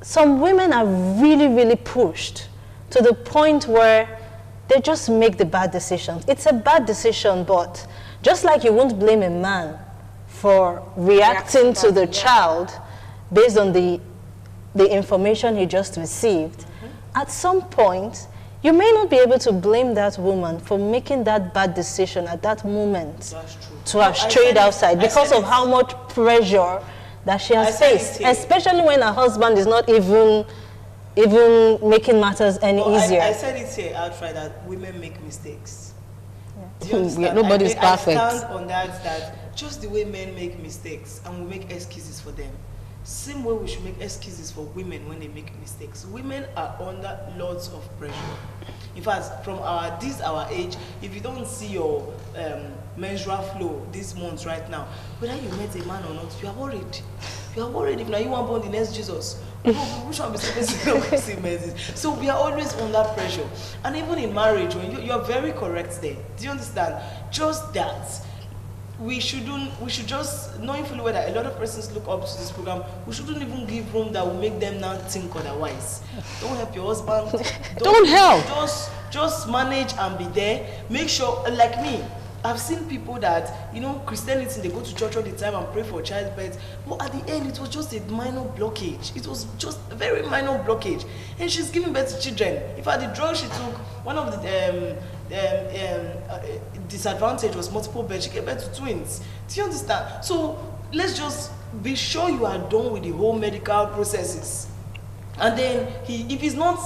some women are really, really pushed to the point where they just make the bad decisions. It's a bad decision, but just like you won't blame a man for reacting to the child based on the information he just received, at some point, you may not be able to blame that woman for making that bad decision at that moment That's true. to have No, I strayed said it- outside I because said of it- how much pressure that she has I said it faced, here. especially when her husband is not even making matters any No, easier. I said it here outright that women make mistakes. Do you Yeah, understand? nobody's I perfect. stand on that just the way men make mistakes and we make excuses for them. Same way we should make excuses for women when they make mistakes. Women are under lots of pressure. In fact, from our age, if you don't see your menstrual flow this month right now, whether you met a man or not, you are worried. You are worried if now you want born the next Jesus. Which one be supposed? So we are always under pressure. And even in marriage, when you are very correct there. Do you understand? Just that. We should just, knowing fully well that a lot of persons look up to this program, we shouldn't even give room that will make them now think otherwise. Don't help your husband. Don't help. Just manage and be there. Make sure, like me, I've seen people that, Christianity, they go to church all the time and pray for childbirth, but at the end, it was just a minor blockage. It was just a very minor blockage. And she's giving birth to children. In fact, the drug she took, one of the disadvantage was multiple births. She gave birth to twins. Do you understand? So let's just be sure you are done with the whole medical processes. And then if he's not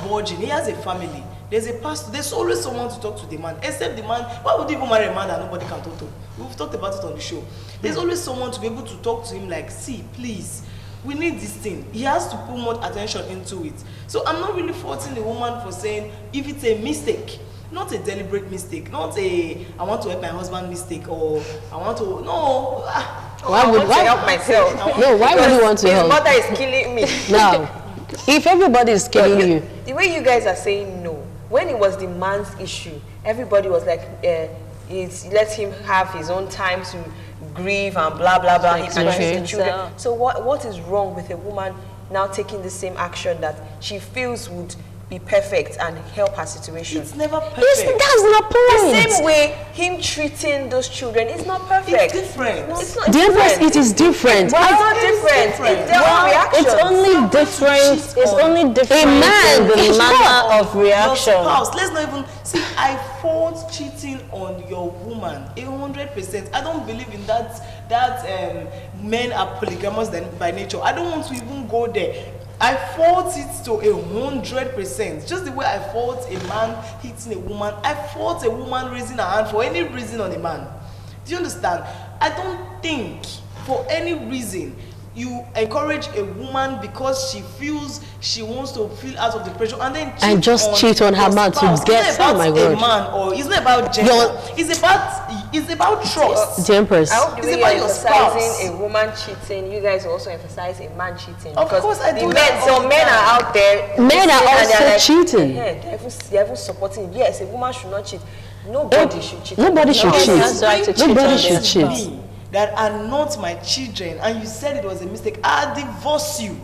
budging, he has a family. There's a pastor. There's always someone to talk to the man. Except the man. Why would you even marry a man that nobody can talk to? We've talked about it on the show. There's always someone to be able to talk to him. Like, see, please, we need this thing. He has to put more attention into it. So I'm not really faulting the woman for saying if it's a mistake. Not a deliberate mistake, not a I want to help my husband mistake, or I want to I want to help myself. No, why would you want to His help? mother is killing me. Now, if everybody is killing you, The way you guys are saying no, when it was the man's issue, everybody was like, let him have his own time to grieve and blah blah blah. He can Express raise the children. himself. So what is wrong with a woman now taking the same action that she feels would be perfect and help her situation. It's never perfect. That's the point. The same way him treating those children is not perfect. It's different. It's not The Empress, different. it is different. Why it's not different? It's their own reaction. It's only different. It's only different. A man, in the it's manner of Your reaction. spouse. Let's not even see. I fault cheating on your woman 100%. I don't believe in that. Men are polygamous by nature. I don't want to even go there. I fault it to 100%. Just the way I fault a man hitting a woman, I fault a woman raising her hand for any reason on a man. Do you understand? I don't think for any reason you encourage a woman because she feels she wants to feel out of the pressure and then cheat on her man to get. Oh my God! A man, or it's not about gender. It's about trust. The Empress. I hope the It's way about you're your spouse. emphasizing a woman cheating, you guys also emphasize a man cheating. Of course I do the that men, all so the men time. are out there. Men are listening and they're also cheating. Yeah, they're even supporting. Yes, a woman should not cheat. Nobody should cheat. Nobody should Yes, cheat. that's right to cheat Nobody on should them. cheat. Me that are not my children, and you said it was a mistake, I'll divorce you.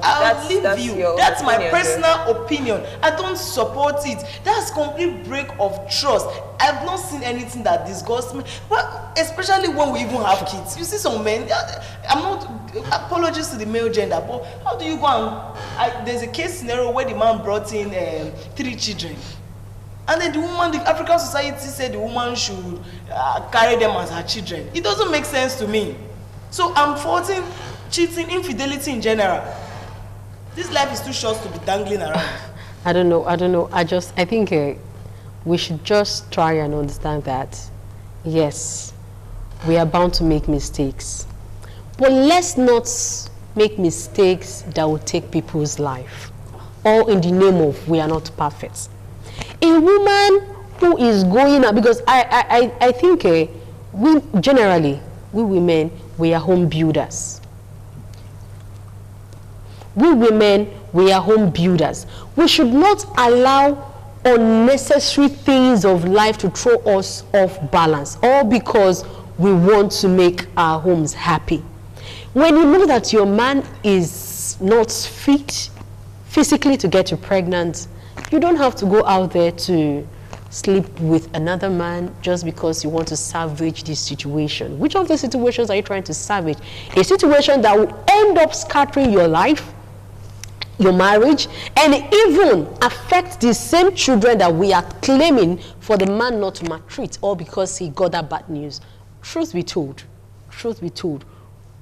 I'll leave you. your That's my opinion, personal opinion. I don't support it. That's complete break of trust. I've not seen anything that disgusts me. Well, especially when we even have kids. You see some men, I'm not, apologies to the male gender, but how do you go and, there's a case scenario where the man brought in 3 children. And then the woman, the African society said the woman should carry them as her children. It doesn't make sense to me. So I'm faulting cheating, infidelity in general. This life is too short to be dangling around. I don't know. I think we should just try and understand that, yes, we are bound to make mistakes. But let's not make mistakes that will take people's life. All in the name of we are not perfect. A woman who is going out, because I think we generally, we women, we are home builders. We women, we are home builders. We should not allow unnecessary things of life to throw us off balance, all because we want to make our homes happy. When you know that your man is not fit physically to get you pregnant, you don't have to go out there to sleep with another man just because you want to salvage this situation. Which of the situations are you trying to salvage? A situation that will end up scattering your life, your marriage, and even affect the same children that we are claiming for the man not to maltreat, all because he got that bad news. Truth be told,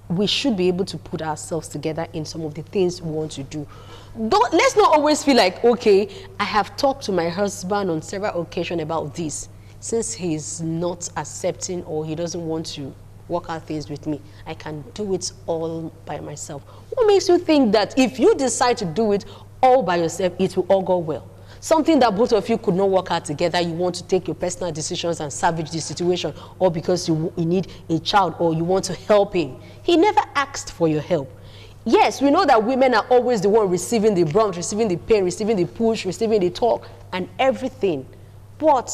we should be able to put ourselves together in some of the things we want to do. Let's not always feel like, okay, I have talked to my husband on several occasions about this. Since he's not accepting or he doesn't want to work out things with me, I can do it all by myself. What makes you think that if you decide to do it all by yourself, it will all go well? Something that both of you could not work out together, you want to take your personal decisions and salvage the situation, or because you need a child or you want to help him. He never asked for your help. Yes, we know that women are always the one receiving the brunt, receiving the pain, receiving the push, receiving the talk, and everything. But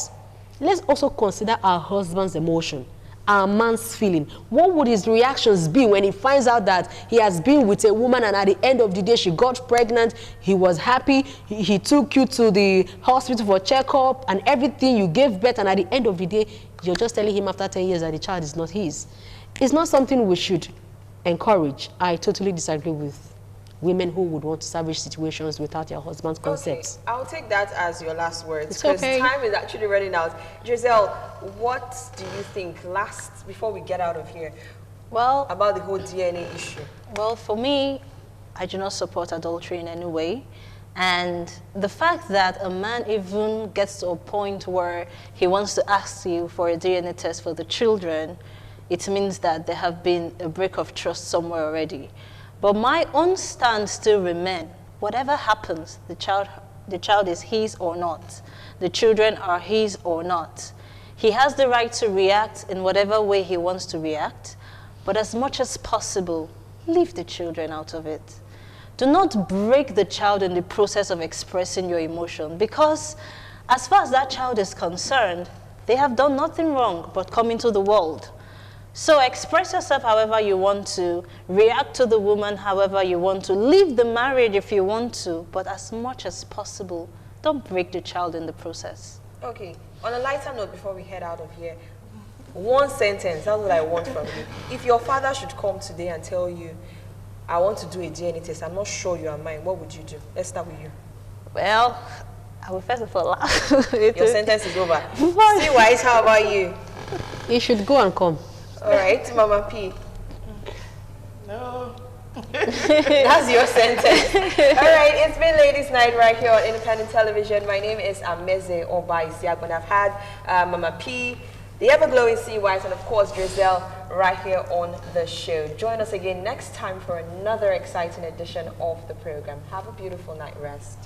let's also consider our husband's emotion, our man's feeling. What would his reactions be when he finds out that he has been with a woman and at the end of the day she got pregnant, he was happy, he took you to the hospital for checkup and everything, you gave birth, and at the end of the day, you're just telling him after 10 years that the child is not his. It's not something we should encourage. I totally disagree with women who would want to salvage situations without their husband's consent. Okay, I'll take that as your last words It's because okay. time is actually running out. Giselle, what do you think before we get out of here Well, about the whole DNA issue? Well, for me, I do not support adultery in any way. And the fact that a man even gets to a point where he wants to ask you for a DNA test for the children, it means that there have been a break of trust somewhere already. But my own stand still remains. Whatever happens, the child is his or not. The children are his or not. He has the right to react in whatever way he wants to react, but as much as possible, leave the children out of it. Do not break the child in the process of expressing your emotion, because as far as that child is concerned, they have done nothing wrong but come into the world. So express yourself however you want to, react to the woman however you want to, leave the marriage if you want to, but as much as possible, don't break the child in the process. Okay, on a lighter note before we head out of here, one sentence, that's what I want from you. If your father should come today and tell you, I want to do a DNA test, I'm not sure you are mine, what would you do? Let's start with you. Well, I will first of all laugh. Your sentence is over. See wise, how about you? You should go and come. All right, Mama P. No. That's your sentence. All right, it's been Ladies' Night right here on Independent Television. My name is Ameze Obaisiak, and I've had Mama P, the ever-glowing C-Wise, and of course, Drizel right here on the show. Join us again next time for another exciting edition of the program. Have a beautiful night rest.